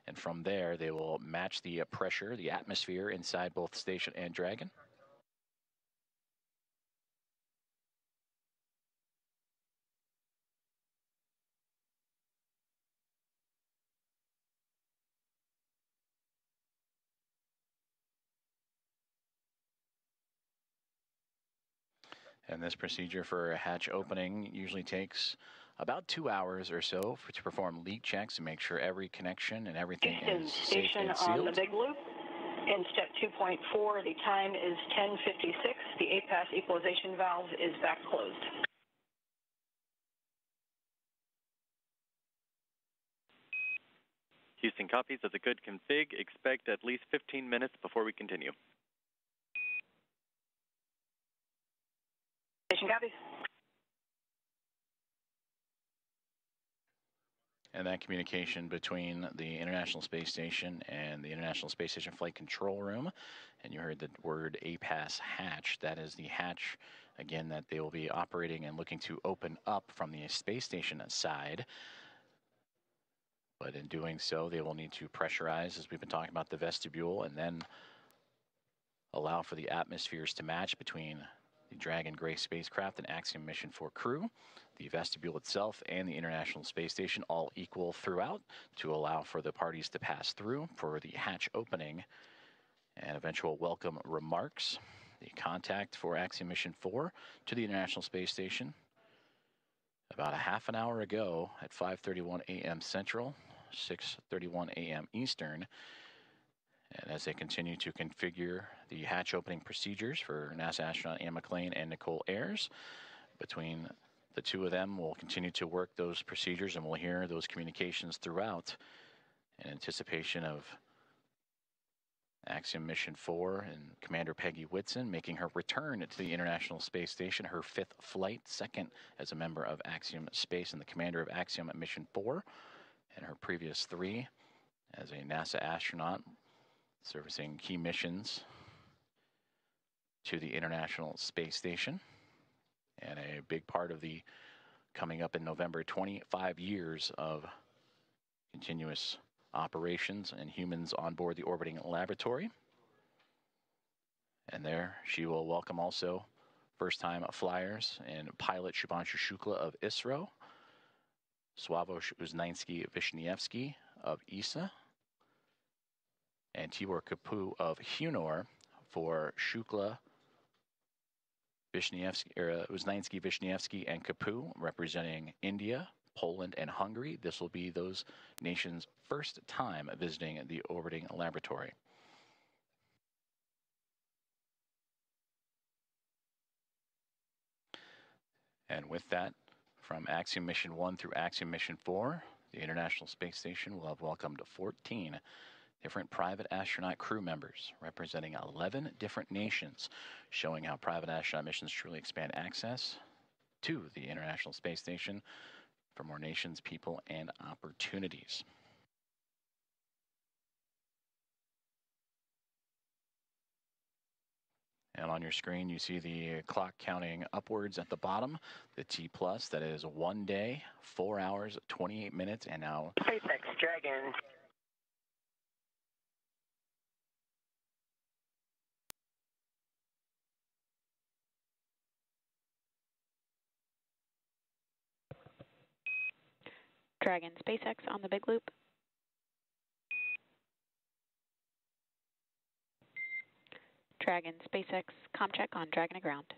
And from there, they will match the pressure, the atmosphere inside both station and Dragon. And this procedure for a hatch opening usually takes about 2 hours or so to perform leak checks and make sure every connection and everything is safe and sealed. On the big loop. In step 2.4, the time is 10:56. The APAS equalization valve is back closed. Houston copies. That's a good config. Expect at least 15 minutes before we continue. Station copies. And that communication between the International Space Station and the International Space Station Flight Control Room, and you heard the word APAS hatch, that is the hatch, again, that they will be operating and looking to open up from the space station side. But in doing so, they will need to pressurize, as we've been talking about, the vestibule, and then allow for the atmospheres to match between the Dragon Gray spacecraft and Axiom Mission 4 crew, the vestibule itself, and the International Space Station, all equal throughout to allow for the parties to pass through for the hatch opening and eventual welcome remarks. The contact for Axiom Mission 4 to the International Space Station about a half an hour ago at 5:31 a.m. Central, 6:31 a.m. Eastern. And as they continue to configure the hatch opening procedures for NASA astronaut Anne McClain and Nicole Ayers, between the two of them, we'll continue to work those procedures, and we'll hear those communications throughout in anticipation of Axiom Mission 4 and Commander Peggy Whitson making her return to the International Space Station, her 5th flight, second as a member of Axiom Space and the commander of Axiom Mission 4, and her previous 3 as a NASA astronaut servicing key missions to the International Space Station. And a big part of the coming up in November, 25 years of continuous operations and humans on board the orbiting laboratory. And there she will welcome also first-time flyers and pilot Shubhanshu Shukla of ISRO, Sławomir Uznański-Wiśniewski of ESA, and Tibor Kapu of Hunor for Shukla, Uznański-Wiśniewski, and Kapu representing India, Poland, and Hungary. This will be those nations' first time visiting the orbiting laboratory. And with that, from Axiom Mission 1 through Axiom Mission 4, the International Space Station will have welcomed 14 different private astronaut crew members representing 11 different nations, showing how private astronaut missions truly expand access to the International Space Station for more nations, people, and opportunities. And on your screen, you see the clock counting upwards at the bottom, the T+, that is 1 day, 4 hours, 28 minutes, and now SpaceX Dragon. Dragon SpaceX on the big loop. Dragon SpaceX ComCheck on Dragon to ground.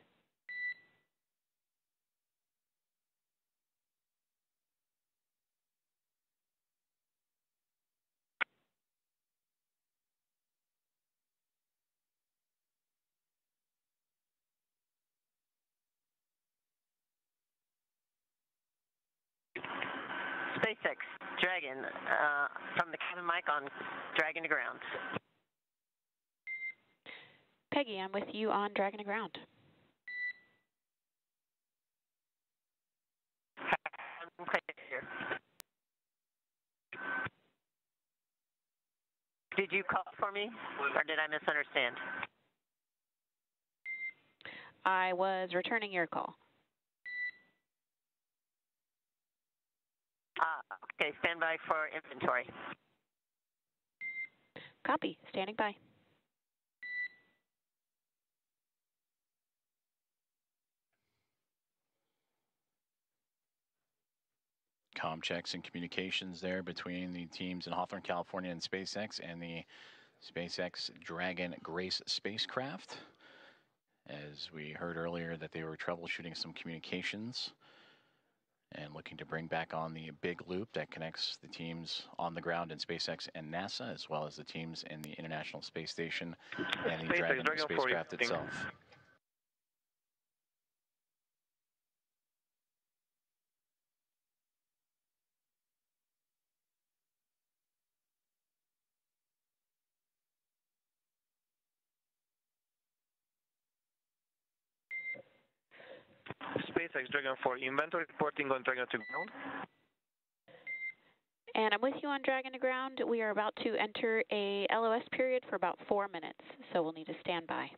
SpaceX Dragon from the cabin mic on Dragon to ground. Peggy, I'm with you on Dragon to ground. Did you call for me, or did I misunderstand? I was returning your call. Okay, stand by for inventory. Copy. Standing by. Comm checks and communications there between the teams in Hawthorne, California and SpaceX and the SpaceX Dragon Grace spacecraft. As we heard earlier that they were troubleshooting some communications and looking to bring back on the big loop that connects the teams on the ground in SpaceX and NASA, as well as the teams in the International Space Station and the Dragon spacecraft itself. SpaceX Dragon 4, inventory reporting on Dragon to ground. And I'm with you on Dragon to ground. We are about to enter a LOS period for about 4 minutes, so we'll need to stand by.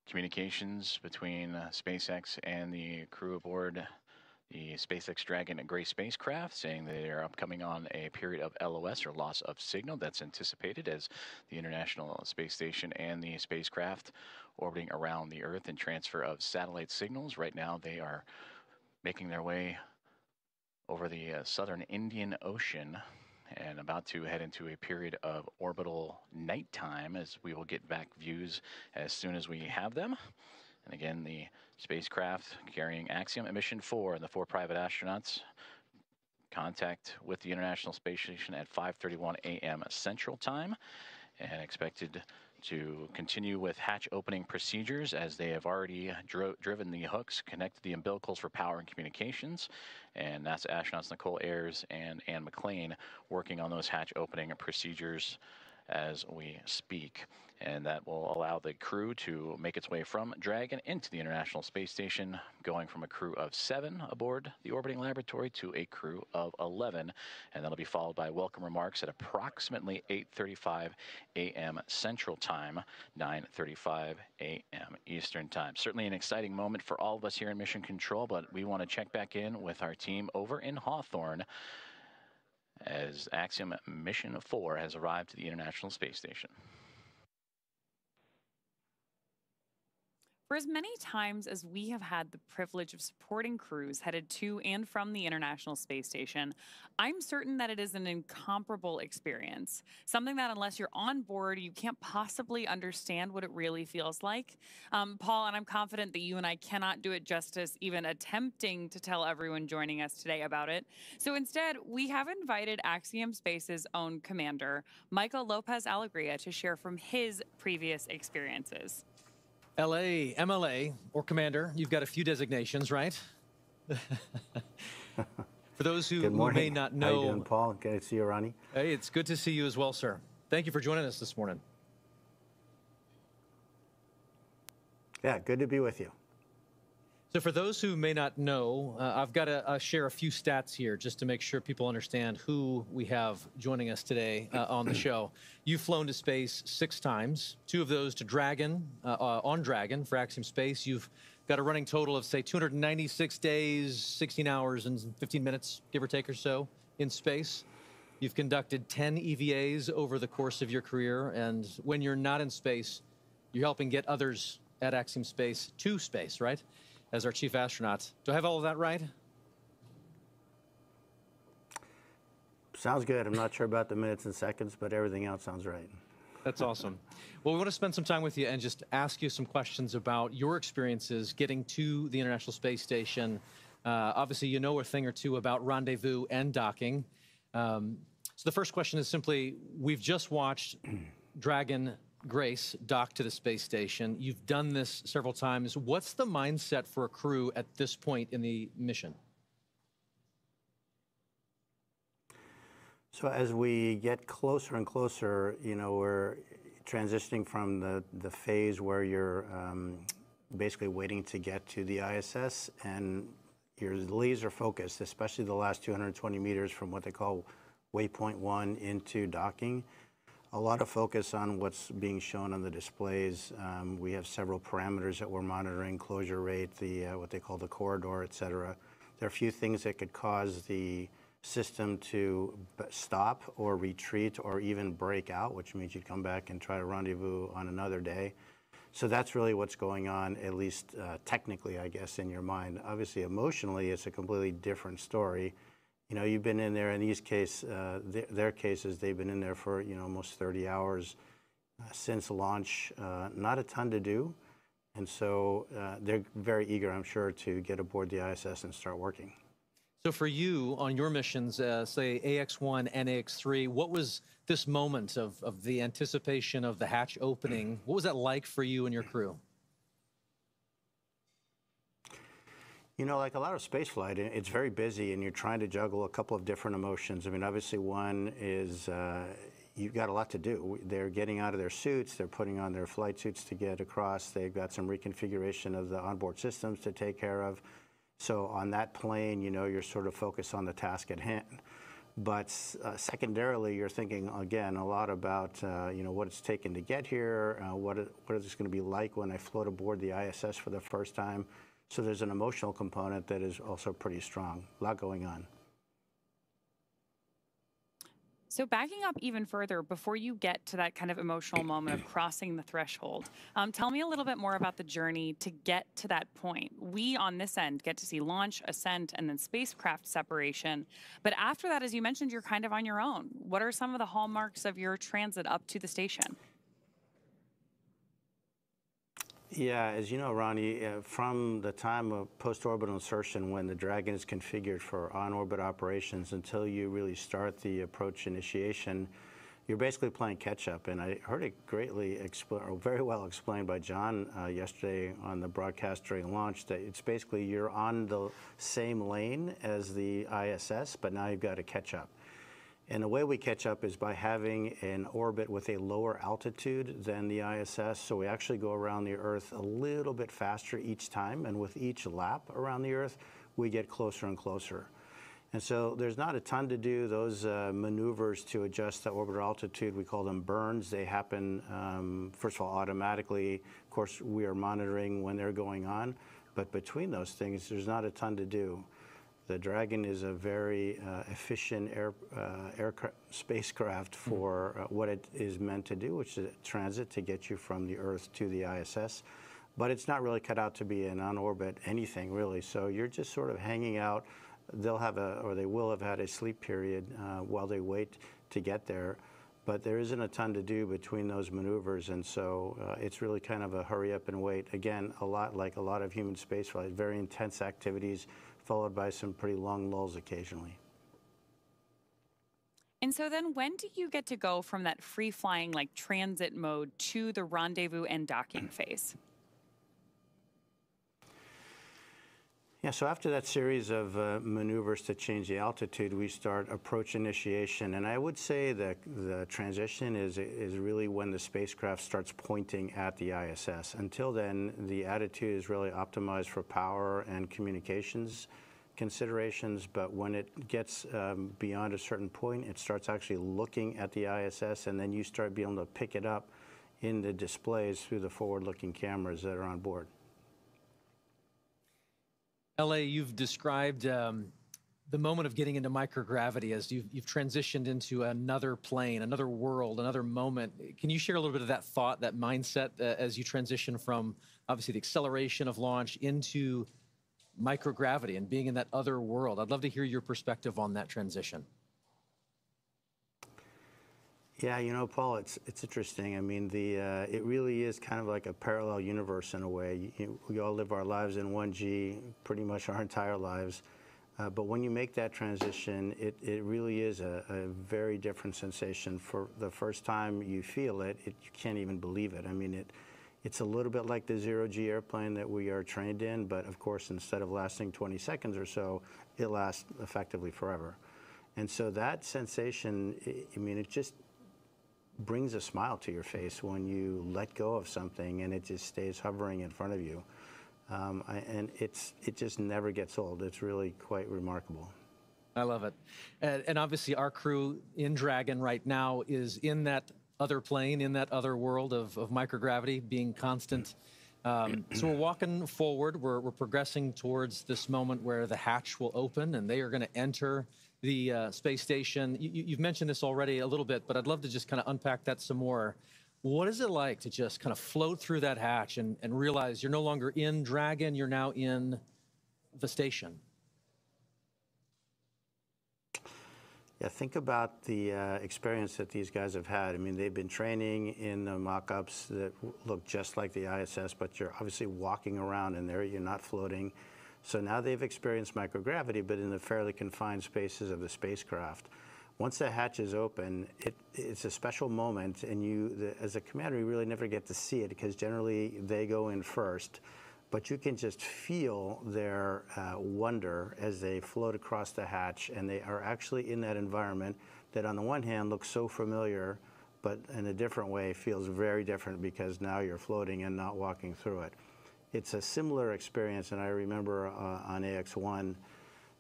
Communications between SpaceX and the crew aboard the SpaceX Dragon and Grace spacecraft saying they are upcoming on a period of LOS or loss of signal that's anticipated as the International Space Station and the spacecraft orbiting around the Earth and transfer of satellite signals. Right now they are making their way over the southern Indian Ocean and about to head into a period of orbital nighttime as we will get back views as soon as we have them. And again, the spacecraft carrying Axiom Mission 4 and the 4 private astronauts contact with the International Space Station at 5:31 a.m. Central Time and expected to continue with hatch opening procedures as they have already driven the hooks, connected the umbilicals for power and communications, and NASA astronauts Nicole Ayers and Ann McLean working on those hatch opening procedures as we speak. And that will allow the crew to make its way from Dragon into the International Space Station, going from a crew of 7 aboard the orbiting laboratory to a crew of 11. And that'll be followed by welcome remarks at approximately 8:35 a.m. Central Time, 9:35 a.m. Eastern Time. Certainly an exciting moment for all of us here in Mission Control, but we want to check back in with our team over in Hawthorne as Axiom Mission 4 has arrived to the International Space Station. For as many times as we have had the privilege of supporting crews headed to and from the International Space Station, I'm certain that it is an incomparable experience. Something that unless you're on board, you can't possibly understand what it really feels like. Paul, and I'm confident that you and I cannot do it justice even attempting to tell everyone joining us today about it. So instead, we have invited Axiom Space's own commander, Michael Lopez Alegria, to share from his previous experiences. LA, MLA, or Commander, you've got a few designations, right? For those who may not know... How you doing, Paul? Good to see you, Ronnie. Hey, it's good to see you as well, sir. Thank you for joining us this morning. Yeah, good to be with you. So for those who may not know, I've got to share a few stats here just to make sure people understand who we have joining us today on the show. You've flown to space 6 times, 2 of those to Dragon, on Dragon for Axiom Space. You've got a running total of, say, 296 days, 16 hours and 15 minutes, give or take or so, in space. You've conducted 10 EVAs over the course of your career, and when you're not in space, you're helping get others at Axiom Space to space, right? As our chief astronaut. Do I have all of that right? Sounds good. I'm not sure about the minutes and seconds, but everything else sounds right. That's awesome. Well, we want to spend some time with you and just ask you some questions about your experiences getting to the International Space Station. Obviously, you know a thing or two about rendezvous and docking. So the first question is simply, we've just watched Dragon Grace dock to the space station. You've done this several times. What's the mindset for a crew at this point in the mission? So as we get closer and closer, we're transitioning from the phase where you're basically waiting to get to the ISS, and you're laser focused, especially the last 220 meters from what they call waypoint 1 into docking. A lot of focus on what's being shown on the displays. We have several parameters that we're monitoring: closure rate, what they call the corridor, et cetera. There are a few things that could cause the system to stop or retreat or even break out, which means you'd come back and try to rendezvous on another day. So that's really what's going on, at least technically, I guess, in your mind. Obviously, emotionally, it's a completely different story. You've been in there. In these their cases, they've been in there for almost 30 hours since launch. Not a ton to do, and so they're very eager, I'm sure, to get aboard the ISS and start working. So for you, on your missions, say AX-1 and AX-3, what was this moment of the anticipation of the hatch opening? What was that like for you and your crew? Like a lot of spaceflight, it's very busy, and you're trying to juggle a couple of different emotions. I mean, obviously, one is you've got a lot to do. They're getting out of their suits. They're putting on their flight suits to get across. They've got some reconfiguration of the onboard systems to take care of. So on that plane, you're sort of focused on the task at hand. But secondarily, you're thinking, again, a lot about, what it's taken to get here, what is this going to be like when I float aboard the ISS for the first time. So there's an emotional component that is also pretty strong. A lot going on. So backing up even further, before you get to that kind of emotional moment of crossing the threshold, tell me a little bit more about the journey to get to that point. We, on this end, get to see launch, ascent, and then spacecraft separation. But after that, as you mentioned, you're kind of on your own. What are some of the hallmarks of your transit up to the station? Yeah, as you know, Ronnie, from the time of post-orbital insertion, when the Dragon is configured for on-orbit operations, until you really start the approach initiation, you're basically playing catch-up. And I heard it very well explained by John yesterday on the broadcast during launch, that it's basically you're on the same lane as the ISS, but now you've got to catch up. And the way we catch up is by having an orbit with a lower altitude than the ISS. So we actually go around the Earth a little bit faster each time. And with each lap around the Earth, we get closer and closer. And so there's not a ton to do. Those maneuvers to adjust the orbital altitude, we call them burns. They happen, first of all, automatically. Of course, we are monitoring when they're going on. But between those things, there's not a ton to do. The Dragon is a very efficient spacecraft for what it is meant to do, which is transit to get you from the Earth to the ISS. But it's not really cut out to be an on-orbit anything, really. So you're just sort of hanging out. They will have had a sleep period while they wait to get there. But there isn't a ton to do between those maneuvers, and so it's really kind of a hurry up and wait. Again, a lot like a lot of human spaceflight, very intense activities, followed by some pretty long lulls occasionally. And so then when do you get to go from that free-flying, like transit mode, to the rendezvous and docking phase? Yeah, so after that series of maneuvers to change the altitude, we start approach initiation. And I would say that the transition is really when the spacecraft starts pointing at the ISS. Until then, the attitude is really optimized for power and communications considerations. But when it gets beyond a certain point, it starts actually looking at the ISS, and then you start being able to pick it up in the displays through the forward-looking cameras that are on board. L.A., you've described the moment of getting into microgravity as you've transitioned into another plane, another world, another moment. Can you share a little bit of that thought, that mindset, as you transition from, obviously, the acceleration of launch into microgravity and being in that other world? I'd love to hear your perspective on that transition. Yeah, you know, Paul, it's interesting. I mean, it really is kind of like a parallel universe in a way. We all live our lives in 1G pretty much our entire lives. But when you make that transition, it really is a very different sensation. For the first time you feel it, you can't even believe it. I mean, it's a little bit like the zero-G airplane that we are trained in, but of course, instead of lasting 20 seconds or so, it lasts effectively forever. And so that sensation, I mean, it just brings a smile to your face when you let go of something and it just stays hovering in front of you. And it just never gets old. It's really quite remarkable. I love it. And obviously our crew in Dragon right now is in that other plane, in that other world of microgravity being constant. So we're walking forward. We're progressing towards this moment where the hatch will open and they are going to enter the space station. You've mentioned this already a little bit, but I'd love to just kind of unpack that some more. What is it like to just kind of float through that hatch and realize you're no longer in Dragon, you're now in the station? Yeah, think about the experience that these guys have had. I mean, they've been training in the mock-ups that look just like the ISS, but you're obviously walking around in there, you're not floating. So now they've experienced microgravity, but in the fairly confined spaces of the spacecraft. Once the hatch is open, it's a special moment, and you, as a commander, you really never get to see it because generally they go in first. But you can just feel their wonder as they float across the hatch, and they are actually in that environment that on the one hand looks so familiar, but in a different way feels very different because now you're floating and not walking through it. It's a similar experience, and I remember on AX-1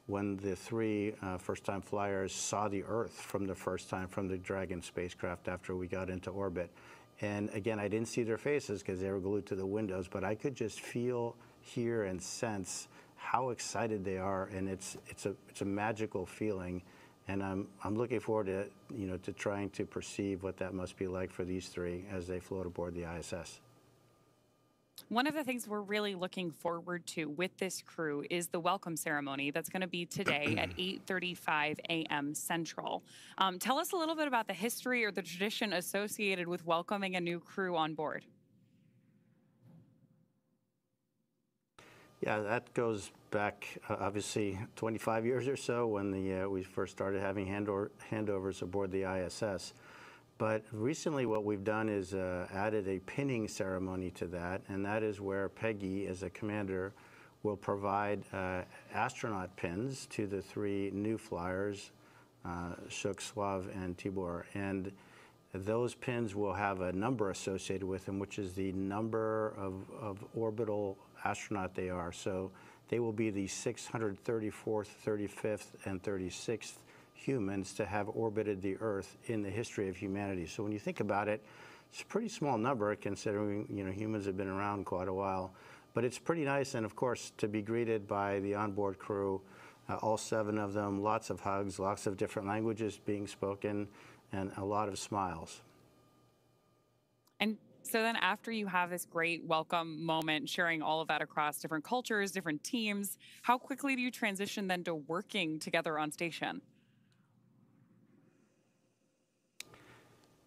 when the three first-time flyers saw the Earth from the first time from the Dragon spacecraft after we got into orbit. And again, I didn't see their faces because they were glued to the windows, but I could just feel, hear, and sense how excited they are, and it's a magical feeling. And I'm looking forward to to trying to perceive what that must be like for these three as they float aboard the ISS. One of the things we're really looking forward to with this crew is the welcome ceremony that's going to be today at 8:35 a.m. Central. Tell us a little bit about the history or the tradition associated with welcoming a new crew on board. Yeah, that goes back obviously 25 years or so when we first started having handovers aboard the ISS. But recently what we've done is added a pinning ceremony to that, and that is where Peggy, as a commander, will provide astronaut pins to the three new flyers, Shuk, Suav, and Tibor. And those pins will have a number associated with them, which is the number of orbital astronaut they are. So they will be the 634th, 35th, and 36th humans to have orbited the Earth in the history of humanity. So when you think about it, it's a pretty small number considering humans have been around quite a while. But it's pretty nice, and of course, to be greeted by the onboard crew, all 7 of them, lots of hugs, lots of different languages being spoken, and a lot of smiles. And so then after you have this great welcome moment, sharing all of that across different cultures, different teams, how quickly do you transition then to working together on station?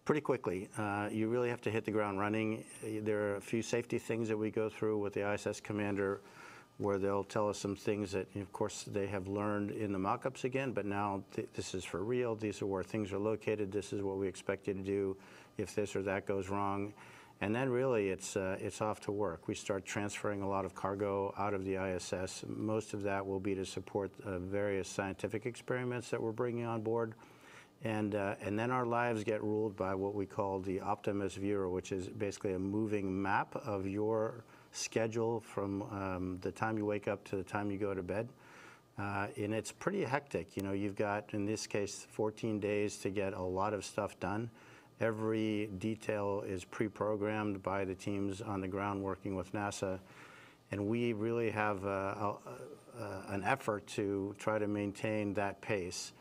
Pretty quickly. You really have to hit the ground running. There are a few safety things that we go through with the ISS commander where they'll tell us some things that, of course, they have learned in the mock-ups again, but now this is for real. These are where things are located. This is what we expect you to do if this or that goes wrong. And then really it's off to work. We start transferring a lot of cargo out of the ISS. Most of that will be to support various scientific experiments that we're bringing on board. And then our lives get ruled by what we call the Optimus Viewer, which is basically a moving map of your schedule from the time you wake up to the time you go to bed. And it's pretty hectic. You've got, in this case, 14 days to get a lot of stuff done. Every detail is pre-programmed by the teams on the ground working with NASA. And we really have an effort to try to maintain that pace.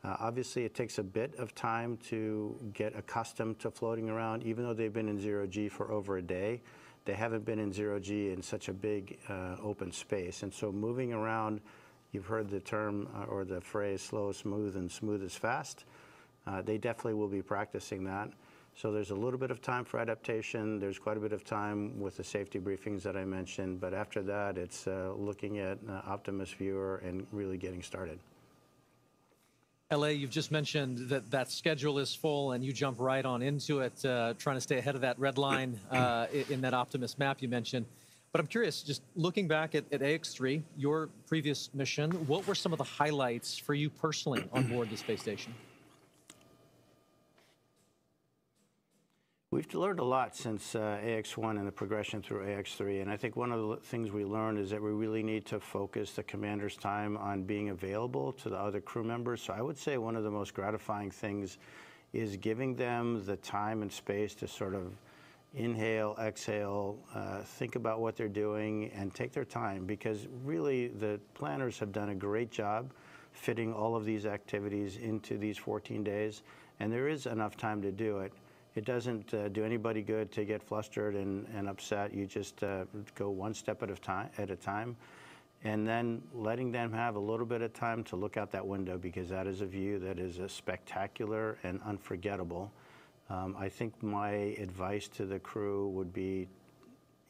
Obviously, it takes a bit of time to get accustomed to floating around. Even though they've been in zero-G for over a day, they haven't been in zero-G in such a big open space. And so moving around, you've heard the term or the phrase slow is smooth and smooth is fast. They definitely will be practicing that. So there's a little bit of time for adaptation. There's quite a bit of time with the safety briefings that I mentioned. But after that, it's looking at Optimus Viewer and really getting started. LA, you've just mentioned that schedule is full and you jump right on into it, trying to stay ahead of that red line in that Optimus map you mentioned. But I'm curious, just looking back at AX-3, your previous mission, what were some of the highlights for you personally on board the space station? We've learned a lot since AX-1 and the progression through AX-3, and I think one of the things we learned is that we really need to focus the commander's time on being available to the other crew members. So I would say one of the most gratifying things is giving them the time and space to sort of inhale, exhale, think about what they're doing, and take their time, because really the planners have done a great job fitting all of these activities into these 14 days, and there is enough time to do it. It doesn't do anybody good to get flustered and upset. You just go one step at a time, and then letting them have a little bit of time to look out that window, because that is a view that is spectacular and unforgettable. I think my advice to the crew would be,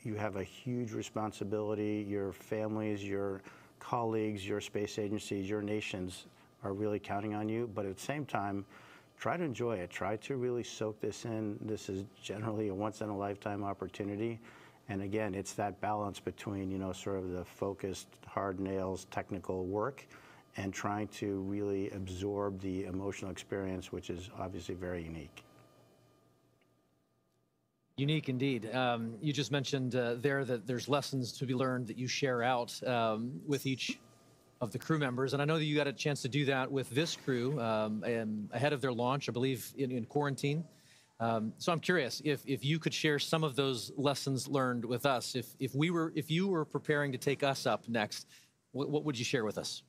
you have a huge responsibility. Your families, your colleagues, your space agencies, your nations are really counting on you, but at the same time, try to enjoy it. Try to really soak this in. This is generally a once-in-a-lifetime opportunity. And again, it's that balance between, you know, sort of the focused, hard nails, technical work, and trying to really absorb the emotional experience, which is obviously very unique. Unique indeed. You just mentioned there that there's lessons to be learned that you share out with each of the crew members. And I know that you got a chance to do that with this crew ahead of their launch, I believe, in quarantine. So I'm curious if you could share some of those lessons learned with us. If you were preparing to take us up next, what would you share with us?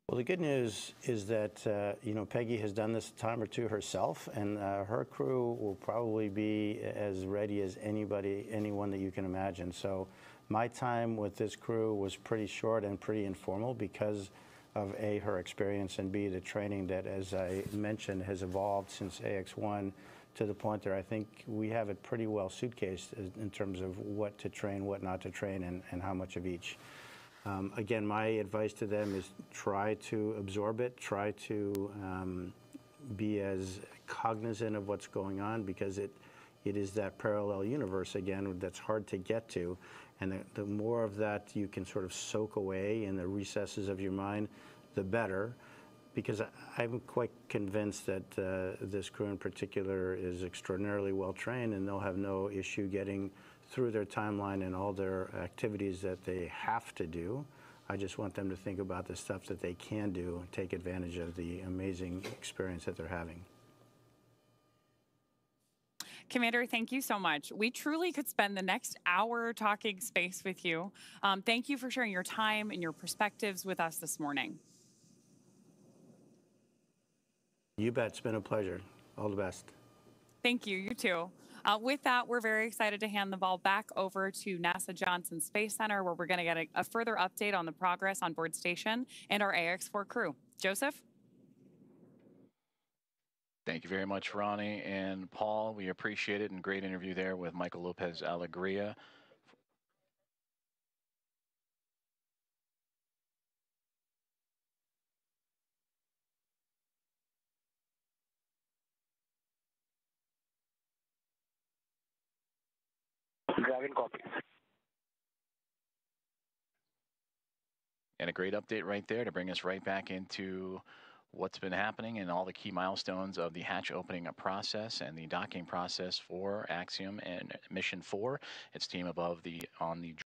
Well, the good news is that, you know, Peggy has done this a time or two herself, and her crew will probably be as ready as anyone that you can imagine. So my time with this crew was pretty short and pretty informal because of A, her experience, and B, the training that, as I mentioned, has evolved since AX-1 to the point that I think we have it pretty well suitcased in terms of what to train, what not to train, and how much of each. Again, my advice to them is try to absorb it, try to be as cognizant of what's going on, because it is that parallel universe, again, that's hard to get to. And the more of that you can sort of soak away in the recesses of your mind, the better. Because I'm quite convinced that this crew in particular is extraordinarily well trained, and they'll have no issue getting through their timeline and all their activities that they have to do. I just want them to think about the stuff that they can do and take advantage of the amazing experience that they're having. Commander, thank you so much. We truly could spend the next hour talking space with you. Thank you for sharing your time and your perspectives with us this morning. You bet. It's been a pleasure. All the best. Thank you. You too. With that, we're very excited to hand the ball back over to NASA Johnson Space Center, where we're going to get a further update on the progress on board station and our AX-4 crew. Joseph? Thank you very much, Ronnie and Paul. We appreciate it, and great interview there with Michael Lopez Alegria. Dragon copies. And a great update right there to bring us right back into what's been happening and all the key milestones of the hatch opening process and the docking process for Axiom and Mission 4. Its team on the